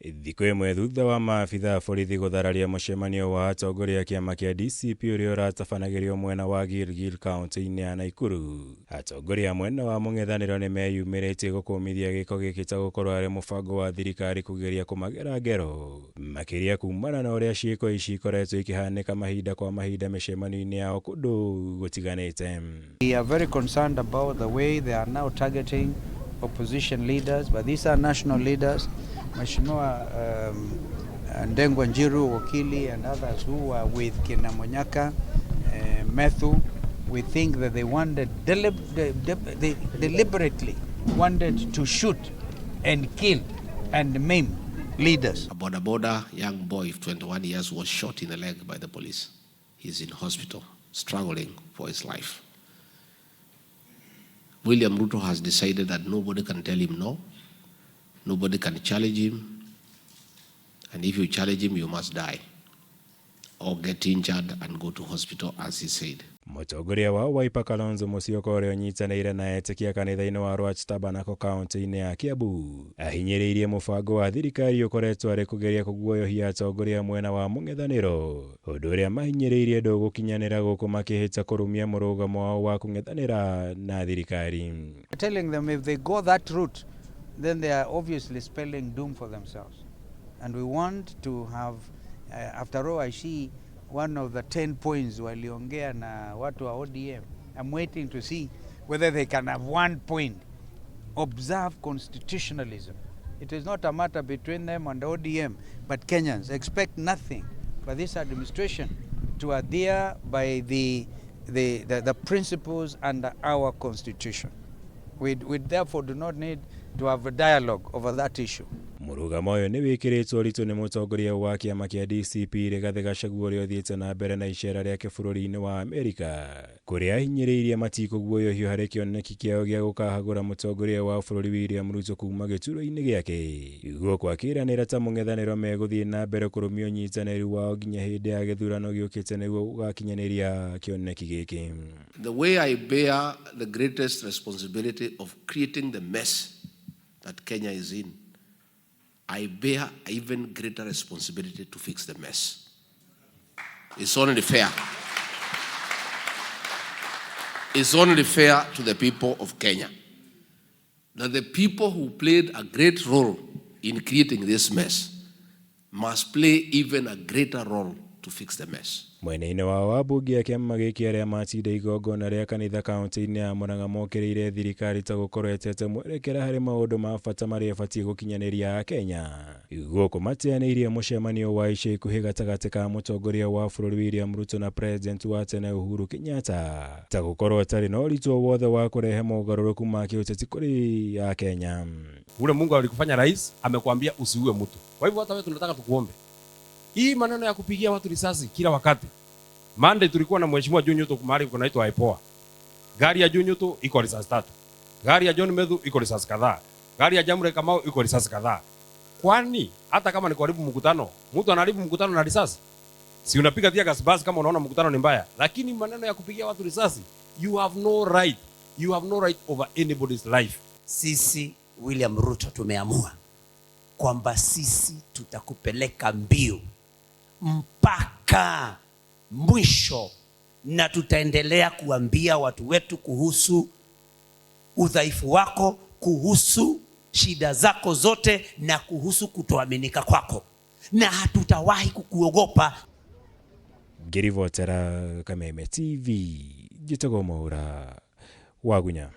Thikũ ĩmwe thutha wa maabitha borithi gũthararia mũcemanio wa atongoria a kĩama kĩa DCP ũrĩa ũratabanagĩrio mwena wa Gilgil kaunti-inĩ ya Nakuru. Atongoria a mwena wa mũng'ethanĩro nĩ meyumĩrĩtie gũkũmithia gĩko gĩkĩ ta gũkorwo arĩ mũbango wa thirikari kũgeria kũmagera ngero, makĩria kumana na ũrĩa ciĩko ici ikoretwo ikĩhanĩka mahinda kwa mahinda mĩcemanio-inĩ yao kũndũ gũtiganĩte. We are very concerned about the way they are now targeting opposition leaders, but these are national leaders. Mheshimiwa Ndengwa Njiru, Wakili and others who are with Kina Monyaka, Methu, we think that they wanted they deliberately wanted to shoot and kill and maim leaders. A boda young boy of 21 years was shot in the leg by the police. He's in hospital, struggling for his life. William Ruto has decided that nobody can tell him no. Nobody can challenge him, and if you challenge him, you must die or get injured and go to hospital, as he said. Mũtongoria wa Wiper Kalonzo Musyoka ũrĩa ũnyitanĩire na etĩkia kanitha-inĩ wa Rwach Tabernacle kaunti-inĩ ya Kiambu ahinyĩrĩirie mũbango wa thirikari ũkoretwo arĩ kũgeria kũguoyohia atongoria mwena wa mũng'ethanĩro, ũndũ ũrĩa mahinyĩrĩirie ndũgũkinyanĩra gũkũ makĩhĩta kũrũmia mũrũgamo wao wa kũng'ethanĩra na thirikari. Telling them if they go that route, then they are obviously spelling doom for themselves. And we want to have, after all, I see one of the 10 points waliongea na watu wa ODM. I'm waiting to see whether they can have 1 point. Observe constitutionalism. It is not a matter between them and ODM, but Kenyans expect nothing for this administration to adhere by the principles under our constitution. We therefore do not need to have a dialogue over that issue. Mũrũgamo ũyũ nĩ wĩkĩrĩtwo ũritũ nĩ mũtongoria wa kĩama kĩa DCP Rigathĩ Gachagua ũrĩa ũthiĩte na mbere na icera rĩake bũrũri-inĩ wa Amerika, kũrĩa ahinyĩrĩirie matikũguoyohio harĩ kĩoneki kĩao gĩa gũkahagũra mũtongoria wa bũrũri William Ruto kuma gĩturwa-inĩ gĩake, guo kwakĩranĩra ta mũng'ethanĩro megũthiĩ na mbere kũrũmia ũnyitanĩri wao nginya hĩndĩ ya gĩthurano gĩũkĩte nĩguo gũgakinyanĩria kĩoneki gĩkĩ. The way I bear the greatest responsibility of creating the mess that Kenya is in, I bear even greater responsibility to fix the mess. It's only fair. It's only fair to the people of Kenya that the people who played a great role in creating this mess must play even a greater role to fix the mess. Mwena-inĩ wa wabunge a kĩama gĩkĩ arĩa matinda igongona rĩa kanitha kaunti-inĩ ya Murang'a mokĩrĩire thirikari ta gũkorwo etete mwerekera harĩ maũndũ ma bata marĩa ĩbatiĩ gũkinyanĩria Kenya. Gũkũ mateanĩirie mũcemanio wa ica ikuhĩ gatagatĩ ka mũtongoria wa bũrũri William Ruto na president wa tene Uhuru Kenyatta ta gũkorwo atarĩ na ũritũ wothe wa kũrehe mogarũrũku ma kĩũteti kũrĩ ya Kenya. Ule Mungu alikufanya rais amekuambia usiue mtu. Kwa hivyo hata wewe tunataka tukuombe. Hii maneno ya kupigia watu risasi kila wakati. Monday tulikuwa na mheshimiwa John Nyuto kumari kunaitwa IPOA. Gari ya John Nyuto iko risasi 3. Gari ya John Methu iko risasi kadhaa. Gari ya Jamhuri Kamau iko risasi kadhaa. Kwani hata kama ni kuharibu mkutano, mtu anaharibu mkutano na risasi? Si unapiga tear gas basi kama unaona mkutano ni mbaya. Lakini maneno ya kupigia watu risasi, you have no right. You have no right over anybody's life. Sisi William Ruto tumeamua kwamba sisi tutakupeleka mbio mpaka mwisho, na tutaendelea kuambia watu wetu kuhusu udhaifu wako, kuhusu shida zako zote, na kuhusu kutoaminika kwako, na hatutawahi kukuogopa. Ngĩribotera Kameme TV, Gĩtũgo Mwaura, Wagunya.